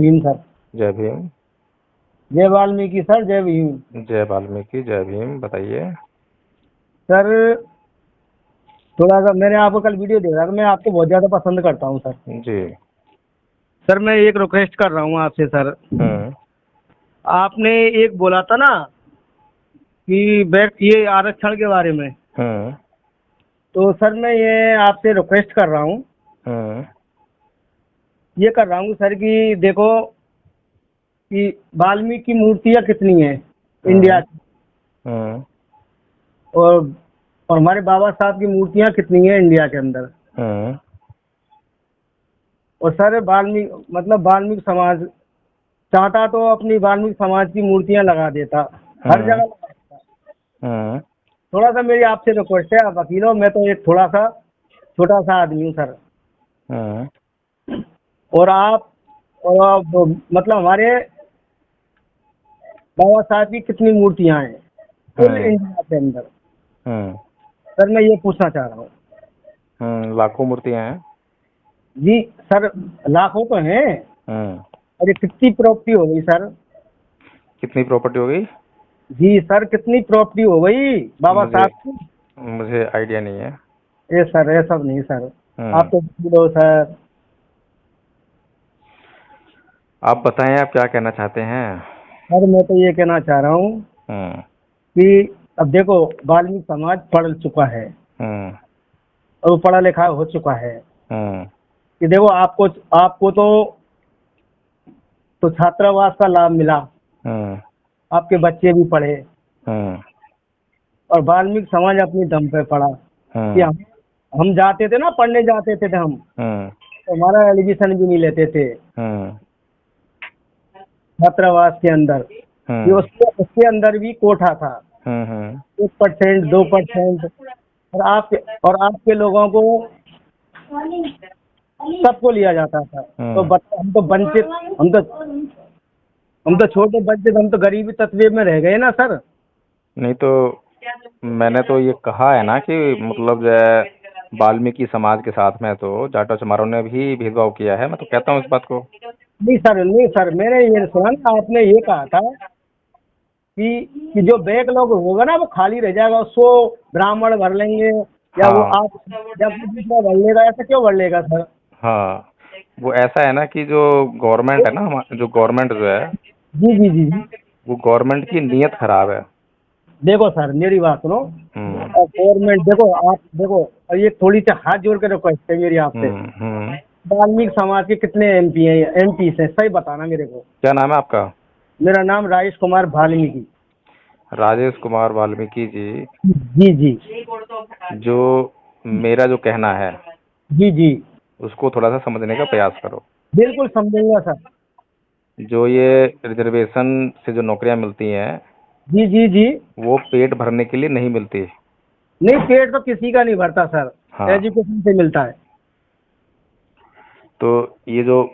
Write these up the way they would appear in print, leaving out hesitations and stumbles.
Bhim sir. जय भीम। जय Valmiki sir, जय भीम। जय वाल्मीकि, जय भीम। बताइए। सर, थोड़ा सा मैंने आपको कल वीडियो देखा था, मैं आपको बहुत ज़्यादा पसंद करता हूँ सर। जी। सर, मैं एक रिक्वेस्ट कर रहा हूँ आपसे सर। हम्म। आपने एक बोला था ना कि बैठ ये आरक्षण के बारे में। हम्म। तो सर, मैं ये आपसे रिक्वेस्ट कर रहा हूँ, हम्म। ये कर रहा हूँ सर कि देखो कि वाल्मीकि मूर्तियाँ कितनी हैं इंडिया हम्म। की, हम्म। और और हमारे बाबा साहब की मूर्तियाँ कितनी हैं इंडिया के अंदर। हम्म। और सर, वाल्मीकि समाज चाहता तो अपनी वाल्मीकि समाज की मूर्तियां लगा देता, हर जगह हम्म। लगा देता। हम्म। थोड़ा सा मेरी आपसे रिक्वेस्ट है, आप वकील हो, मैं तो एक थोड़ा सा छोटा सा आदमी हूँ सर। हम्म। और मतलब हमारे बाबा साहब की कितनी मूर्तियां हैं कुल हम्म। इंडिया के अंदर। हम्म। सर, मैं ये पूछना चाह रहा हूँ। लाखों मूर्तियां हैं। जी सर, लाखों तो हैं। हम्म। अरे कितनी प्रॉपर्टी हो गई सर। कितनी प्रॉपर्टी हो गई? जी सर, कितनी प्रॉपर्टी हो गई बाबा मुझे साहब की। मुझे आइडिया नहीं है। ये सर, ये सब नहीं सर। आप हम्म। तो वकील हो सर। आप बताएं, आप क्या कहना चाहते हैं? सर, मैं तो ये कहना चाह रहा हूँ हम्म। कि अब देखो, वाल्मीकि समाज पढ़ चुका है हम्म। और वो पढ़ा लिखा हो चुका है हम्म। कि देखो, आपको आपको तो छात्रावास का लाभ मिला, हम्म। आपके बच्चे भी पढ़े, हम्म। और वाल्मीकि समाज अपनी दम पे पढ़ा कि हम्म। हम जाते थे ना, पढ़ने जाते थे हम, हम्म। तो हमारा एडमिशन भी नहीं लेते थे हम्म। छात्रावास के अंदर। ये हम्म। उसके अंदर भी कोठा था, हम्म। हम्म। 1%, 2%। और आपके लोगों को सबको लिया जाता था। तो हम्म। हम तो वंचित, हम तो छोटे बच्चे थे, हम तो गरीबी तत्वे में रह गए ना सर। नहीं तो मैंने तो ये कहा है ना कि मतलब जो है वाल्मीकि समाज के साथ में तो जाटो चमारों ने भी भेदभाव किया है। मैं तो कहता हूँ इस बात को। नहीं सर, नहीं सर, मैंने ये सुना ना, आपने ये कहा था कि जो बैकलॉग होगा ना वो खाली रह जाएगा, उसको ब्राह्मण भर लेंगे, या वो हाँ। आप या कोई दूसरा भर लेगा। ऐसा क्यों भर लेगा सर? हाँ, वो ऐसा है ना कि जो गवर्नमेंट है ना, जो गवर्नमेंट जो है जी जी जी जी। वो गवर्नमेंट की नीयत खराब है। देखो सर, मेरी बात सुनो। हम्म। और गवर्नमेंट, देखो आप देखो, और ये थोड़ी सी हाथ जोड़ के रिक्वेस्ट है मेरी आपसे। हम्म। हम्म। वाल्मीकि समाज के कितने एमपी हैं, एमपी हैं, सही बताना मेरे को। क्या नाम है आपका? मेरा नाम राजेश कुमार वाल्मीकि। राजेश कुमार वाल्मीकि जी। जी जी जो मेरा जो कहना है जी जी। उसको थोड़ा सा समझने का प्रयास करो। बिल्कुल समझूंगा सर। जो ये रिजर्वेशन से जो नौकरियां मिलती हैं जी जी जी। वो पेट भरने के लिए नहीं मिलती। नहीं, पेट तो किसी का नहीं भरता सर, हाँ। एजुकेशन से मिलता है। तो ये जो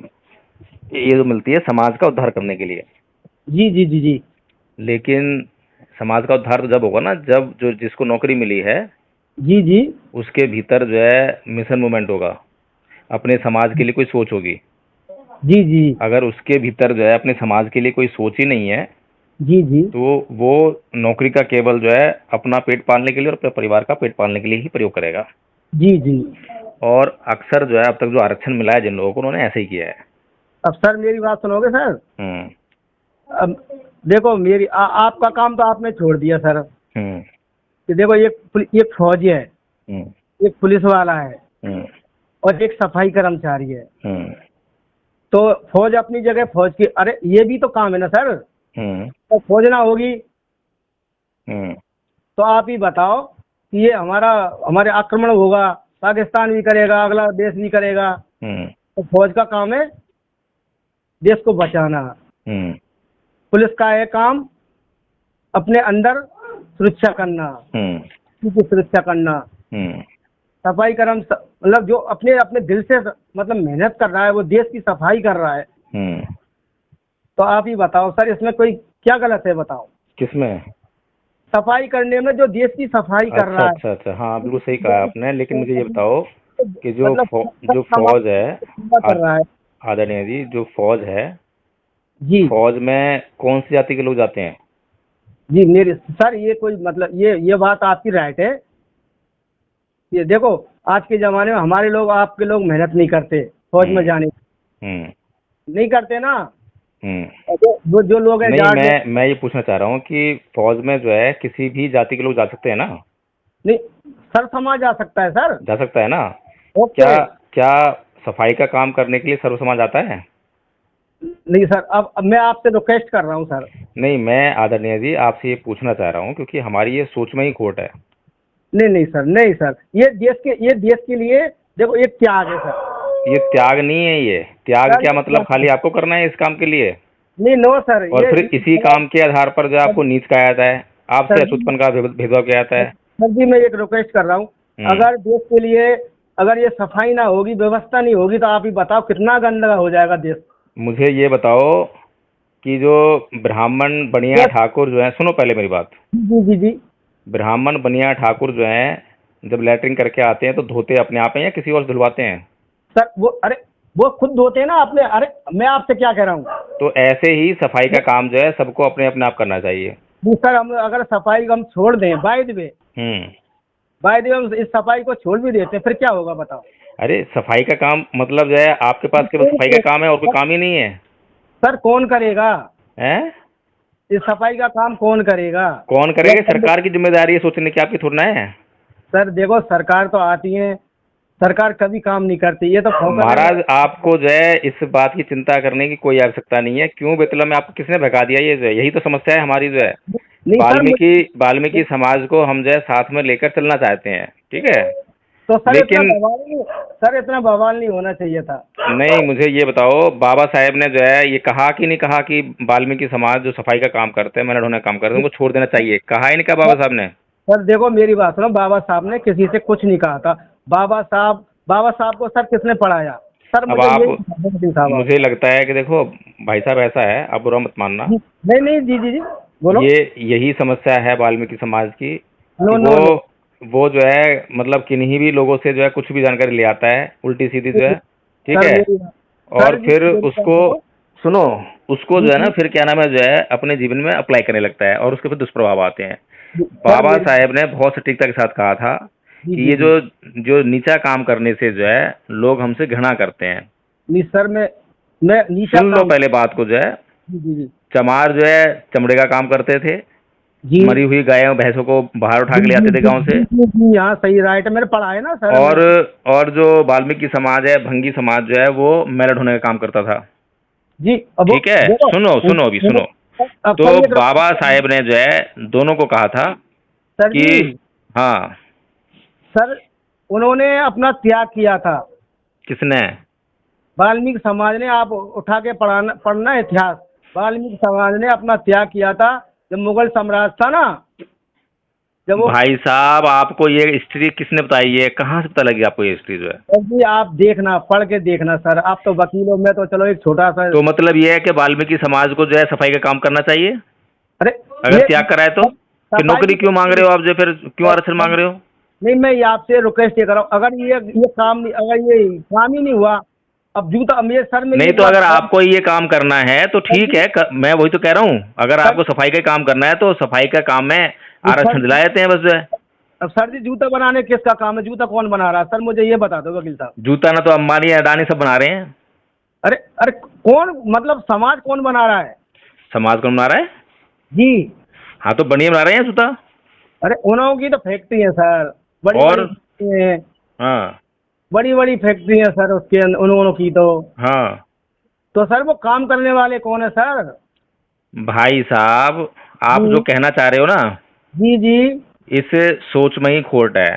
मिलती है समाज का उद्धार करने के लिए। जी जी जी जी लेकिन समाज का उद्धार तो जब होगा ना, जब जो जिसको नौकरी मिली है जी जी उसके भीतर जो है मिशन मूवमेंट होगा, अपने समाज के लिए कोई सोच होगी। जी जी अगर उसके भीतर जो है अपने समाज के लिए कोई सोच ही नहीं है जी जी तो वो नौकरी का केवल जो है अपना पेट पालने के लिए और अपने परिवार का पेट पालने के लिए ही प्रयोग करेगा। जी जी। और अक्सर जो है अब तक जो आरक्षण मिला है जिन लोगों को, उन्होंने ऐसे ही किया है। अब सर, मेरी बात सुनोगे सर? हम्म। अब देखो, आपका काम तो आपने छोड़ दिया सर। हम्म। कि देखो, एक फौजी है, हम्म। एक पुलिस वाला है, हम्म। और एक सफाई कर्मचारी है। हम्म। तो फौज अपनी जगह फौज की, अरे ये भी तो काम है ना सर। हम्म। तो फौज ना होगी हम्म। तो आप ही बताओ कि ये हमारे आक्रमण होगा, पाकिस्तान भी करेगा, अगला देश भी करेगा। हम्म। तो फौज का काम है देश को बचाना। हम्म। पुलिस का है काम अपने अंदर सुरक्षा करना, हम्म। की सुरक्षा करना। हम्म। सफाई मतलब जो अपने अपने दिल से मतलब मेहनत कर रहा है, वो देश की सफाई कर रहा है। हम्म। तो आप ही बताओ सर, इसमें कोई क्या गलत है बताओ? किसमें? सफाई करने में, जो देश की सफाई कर अच्छा रहा है, अच्छा अच्छा, हाँ बिल्कुल सही कहा आपने। लेकिन मुझे ये बताओ कि मतलब जो सब फौज है, समाज पूरा कर आद- रहा है। आदरणीय जी, जो फौज है जी फौज में कौन सी जाति के लोग जाते हैं? जी मेरे सर, ये कोई मतलब ये बात आपकी राइट है। ये देखो, आज के ज़माने में हमारे लोग, आपके लोग मेहनत नहीं करते फौज में हम्म। जाने की। हम्म। नहीं करते ना। हम्म। और जो लोग हैं नहीं, जाट लोग। मैं ये पूछना चाह रहा हूँ कि फौज में जो है किसी भी जाति के लोग जा सकते हैं ना? नहीं, सर समाज जा सकता है सर। जा सकता है ना? ओके। क्या क्या सफाई का काम करने के लिए सर्व समाज आता है? नहीं सर, अब मैं आपसे रिक्वेस्ट कर रहा हूँ सर। नहीं, मैं आदरणीय जी आपसे ये पूछना चाह रहा हूँ क्योंकि हमारी ये सोच में ही खोट है। नहीं नहीं सर, नहीं सर, ये देश के लिए देखो एक त्याग है सर। ये त्याग नहीं है, ये त्याग सर क्या ये मतलब त्याग खाली है। आपको करना है इस काम के लिए? नहीं, नो सर, और फिर ये इसी काम के आधार पर जो आपको नीच कहा जाता है, आपसे सर जी, अछूतपन का भेदभाव किया जाता है। सर जी मैं एक रिक्वेस्ट कर रहा हूँ। हम्म। अगर देश के लिए, अगर ये सफाई ना होगी, व्यवस्था नहीं होगी, तो आप ही बताओ कितना गंदा हो जाएगा देश। मुझे ये बताओ कि जो ब्राह्मण बनिया यस। ठाकुर जो है, सुनो पहले मेरी बात। जी जी जी। ब्राह्मण बनिया ठाकुर जो हैं जब लैट्रिन करके आते हैं तो धोते अपने आप हैं या किसी और से धुलवाते हैं? सर वो, अरे वो खुद धोते हैं ना अपने। अरे मैं आपसे क्या कह रहा हूँ। तो ऐसे ही सफाई का काम जो है सबको अपने अपने आप करना चाहिए। जी सर, हम अगर सफाई को हम छोड़ दें, हम्म। बाय द वे हम इस सफाई को छोड़ भी देते हैं, फिर क्या होगा बताओ। अरे सफाई का काम मतलब जो है आपके पास केवल कौन सफाई का काम है और कोई करेगा? काम ही नहीं है? सर कौन करेगा? हैं? इस सफाई का काम कौन करेगा? कौन या करेगा? सरकार की जिम्मेदारी है सोचने की, आपकी थोड़ी ना है। सर देखो, सरकार तो आती है, सरकार कभी काम नहीं करती, ये तो ठोकरने महाराज वाले। आपको जो है इस बात की चिंता करने की कोई आवश्यकता नहीं है। क्यों बेतला में आपको किसने भगा दिया? ये जो है यही तो समस्या है हमारी जो है। नहीं सर वाल्मीकि मुझे, वाल्मीकि समाज को हम जो है साथ में लेकर चलना चाहते हैं, ठीक है? तो सर इतना लेकिन बवाल नहीं, सर इतना बवाल नहीं होना चाहिए था। नहीं, मुझे ये बताओ बाबा साहेब ने जो है ये कहा कि नहीं कहा कि वाल्मीकि समाज जो सफाई का काम करते हैं, मैंने ढोने का काम करते हैं, उनको छोड़ देना चाहिए? कहा ही नहीं कहा बाबा साहब ने? सर देखो मेरी बात सुनो, बाबा साहब ने किसी से कुछ नहीं कहा था। बाबा साहब को सर किसने पढ़ाया? सर अब मुझे आप, ये मोदी साहब आप। मुझे लगता है कि देखो भाई साहब ऐसा है, आप बुरा मत मानना। जी, नहीं नहीं, जी जी जी, बोलो। ये यही समस्या है वाल्मीकि समाज की कि नो वो नो नो। वो जो है मतलब किन्हीं भी लोगों से जो है कुछ भी जानकारी ले आता है उल्टी सीधी जो है, ठीक सर है? मेरी बात, और सर जी फिर मेरी बात उसको सुनो। सुनो, उसको जी जो है ना जी फिर क्या नाम है जो है अपने जीवन में अप्लाई करने लगता है और उसके फिर दुष्प्रभाव आते हैं। जी, सर बाबा मेरी, साहेब ने बहुत सटीकता के साथ कहा था जी कि जी ये जी। जो जो नीचा काम करने से जो है लोग हमसे घृणा करते हैं। नहीं सर, मैं नीचा सुन लो काम। पहले बात को जो है। जी जी जी चमार जो है चमड़े का काम करते थे, जी मरी हुई गायों भैंसों को बाहर उठा जी के ले जी आते थे जी गांव से। जी जी जी, हाँ सही राइट है, मैंने पढ़ा है ना सर और मैं। और जो वाल्मीकि समाज है, भंगी समाज जो है वो मैला ढोने का काम करता था, जी अब वो ठीक है? देखो, सुनो सुनो अभी सुनो। अब तो सर एक बाबा साहेब ने जो है दोनों को कहा था सर कि जी, हाँ। सर उन्होंने अपना त्याग किया था। किसने? वाल्मीकि समाज ने, आप उठा के पढ़ना इतिहास। वाल्मीकि समाज ने अपना त्याग किया था जब मुगल साम्राज्य था ना, जब वो। भाई साहब आपको ये हिस्ट्री किसने बताई है? कहाँ से पता लगी आपको ये हिस्ट्री जो है? सर जी आप देखना, पढ़ के देखना सर, आप तो वकील हो, मैं तो चलो एक छोटा सा। तो मतलब ये है कि वाल्मीकि समाज को जो है सफाई का काम करना चाहिए अरे अगर ये त्याग करा है तो? कि सफाई नौकरी की क्यों मांग रहे हो आप जो, फिर क्यों आरक्षण तो, मांग रहे हो? नहीं मैं ये आपसे रिक्वेस्ट ये कर रहा हूँ, अगर ये काम नहीं, अगर ये काम ही नहीं हुआ, अब जूता मेरे सर में नहीं एक तो बात अगर आपको ये काम करना है तो सर ठीक जी, है, मैं वही तो कह रहा हूँ। अगर सर आपको सफाई का काम करना है तो सफाई का काम में जी, सर आरक्षण जी, दिला देते हैं बस जो है। अब सर जी जूता बनाने किसका काम है? जूता कौन बना रहा है सर, मुझे ये बता दो वकील साहब। जूता ना तो अंबानी अडानी सब बना रहे हैं। अरे अरे कौन, मतलब समाज कौन बना रहा है? समाज कौन बना रहा है? जी। हाँ तो बढ़िया बना रहे हैं जूता। अरे उन्हों की तो फैक्ट्री है सर, बड़ी बड़ी और फैक्ट्री है, हाँ। बड़ी बड़ी फैक्ट्री है सर उसके उन्होंने की हाँ तो सर वो काम करने वाले कौन है सर? भाई साहब, आप जो जी कहना चाह रहे हो ना, जी जी। इस सोच में ही खोट है।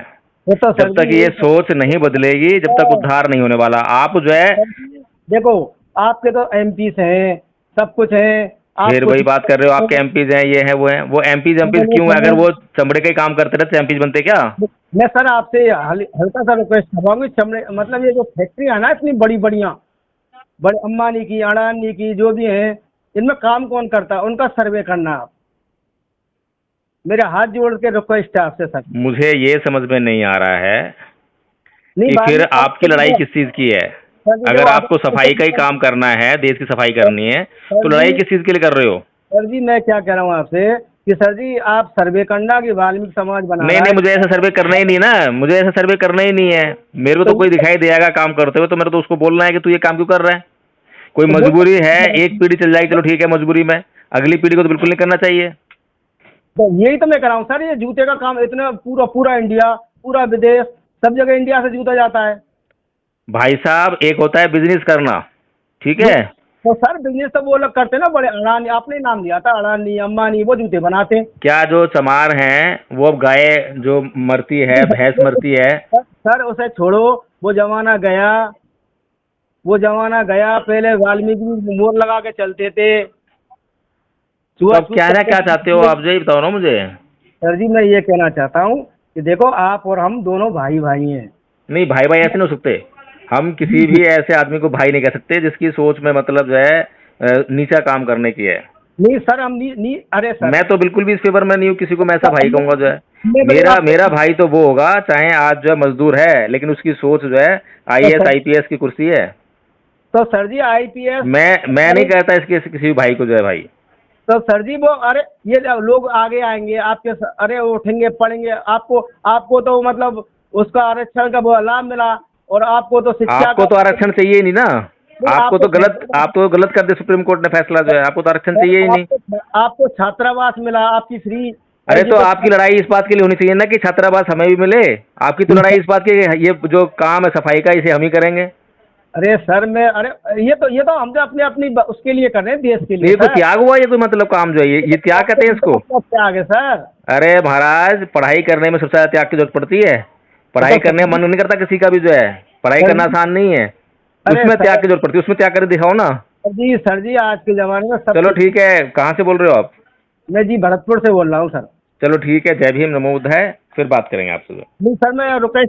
ये तो जब सर तक जी ये ये तो, सोच नहीं बदलेगी जब तक उद्धार नहीं होने वाला। आप जो है सर जी देखो, आपके तो एमपी हैं, सब कुछ है, आप फिर कुछ वही बात कर रहे हो, आपके एमपीज हैं, ये है वो है। वो एमपीज एमपीज क्यों है? अगर वो चमड़े का ही काम करते रहे तो एमपीज बनते क्या? मैं सर आपसे हल्का सा रिक्वेस्ट कर रहा हूँ कि चमड़े, मतलब ये जो फैक्ट्री है ना इतनी बड़ी बढ़िया, बड़े अंबानी की, अडानी की, जो भी हैं, इनमें काम कौन करता है उनका सर्वे करना आप। मेरे हाथ जोड़ के रिक्वेस्ट है आपसे सर। मुझे ये समझ में नहीं आ रहा है नहीं कि बाद फिर में आप आपकी लड़ाई किस चीज़ की है? सर जी अगर देखो आपको सफाई का ही काम करना है, देश की सफाई करनी है, तो सर लड़ाई जी किस चीज़ के लिए कर रहे हो? सर जी मैं क्या कह रहा हूँ आपसे कि सर जी आप सर्वे करना कि वाल्मीकि समाज बना नहीं रहा नहीं, है। मुझे ऐसा सर्वे करना ही नहीं ना, मुझे ऐसा सर्वे करना ही नहीं है। मेरे को तो तो कोई दिखाई देगा काम करते हुए, तो मेरे तो उसको बोलना है कि तू ये काम क्यों कर रहा है। कोई वो तो मजबूरी है, एक पीढ़ी चल जाएगी, चलो ठीक है मजबूरी में, अगली पीढ़ी को तो बिल्कुल नहीं करना चाहिए। तो यही तो मैं कर रहा हूँ सर, ये जूते का काम इतना पूरा पूरा इंडिया, पूरा विदेश, सब जगह इंडिया से जूता जाता है। भाई साहब, एक होता है बिजनेस करना, ठीक है। तो सर बिजनेस तो वो लोग करते हैं ना, बड़े अडानी, आपने ही नाम लिया था, अडानी अंबानी, वो जूते बनाते हैं। क्या जो चमार हैं वो अब गाय जो मरती है, भैंस मरती है, सर उसे छोड़ो, वो जमाना गया, वो जमाना गया। पहले वाल्मीकि भी मोर लगा के चलते थे, तो अब छुआछूत कहना क्या चाहते हो करते। आप, ये बताओ ना मुझे। सर जी मैं ये कहना चाहता हूँ कि देखो आप और हम दोनों भाई भाई हैं। नहीं, भाई भाई ऐसे नहीं हो सकते। हम किसी भी ऐसे आदमी को भाई नहीं कह सकते जिसकी सोच में मतलब जो है नीचा काम करने की है। नहीं सर हम नहीं, नहीं अरे सर, मैं तो बिल्कुल भी इस फेवर में नहीं हूँ, किसी को मैं ऐसा भाई कहूंगा जो है। मैं तो मेरा मेरा आपको भाई तो वो होगा, चाहे आज जो है मजदूर है, लेकिन उसकी सोच जो है तो आईएएस सर, आईपीएस की कुर्सी है। तो सर जी आईपीएस, मैं नहीं अरे कहता इसके किसी भी भाई को जो है भाई। तो सर जी वो, अरे ये जब लोग आगे आएंगे आपके अरे उठेंगे पढ़ेंगे, आपको आपको तो मतलब उसका आरक्षण का वो लाभ मिला, और आपको तो शिक्षा आपको का तो आरक्षण चाहिए ही नहीं ना। नहीं, आपको तो गलत, आपको आप तो गलत कर दे सुप्रीम कोर्ट ने फैसला जो है, आपको तो आरक्षण चाहिए ही नहीं। आपको छात्रावास मिला, आपकी फ्री अरे तो आपकी एजुकेशन। लड़ाई इस बात के लिए होनी चाहिए ना कि छात्रावास हमें भी मिले। आपकी तो लड़ाई इस बात की है, ये जो काम है सफाई का, इसे हम ही करेंगे। अरे सर मैं, अरे ये तो हम तो अपने अपनी उसके लिए कर रहे हैं, देश के लिए ये कोई सर। त्याग हुआ, ये कोई मतलब काम जो है, ये त्याग कहते हैं इसको। क्या आगे सर। अरे महाराज, पढ़ाई करने में सबसे ज्यादा त्याग की जरूरत पड़ती है। पढ़ाई तो करने में मन नहीं करता किसी का भी जो है, पढ़ाई सर करना जी, आसान नहीं है। अरे उसमें त्याग सर, की जरूरत पड़ती है, उसमें त्याग कर दिखाओ ना। सर जी आज के ज़माने में सब चलो कुछ। ठीक है, कहाँ से बोल रहे हो आप? मैं जी भरतपुर से बोल रहा हूँ सर। चलो ठीक है, जय भीम, नमो बुद्धाय, फिर बात करेंगे आपसे। नहीं सर मैं रुकेश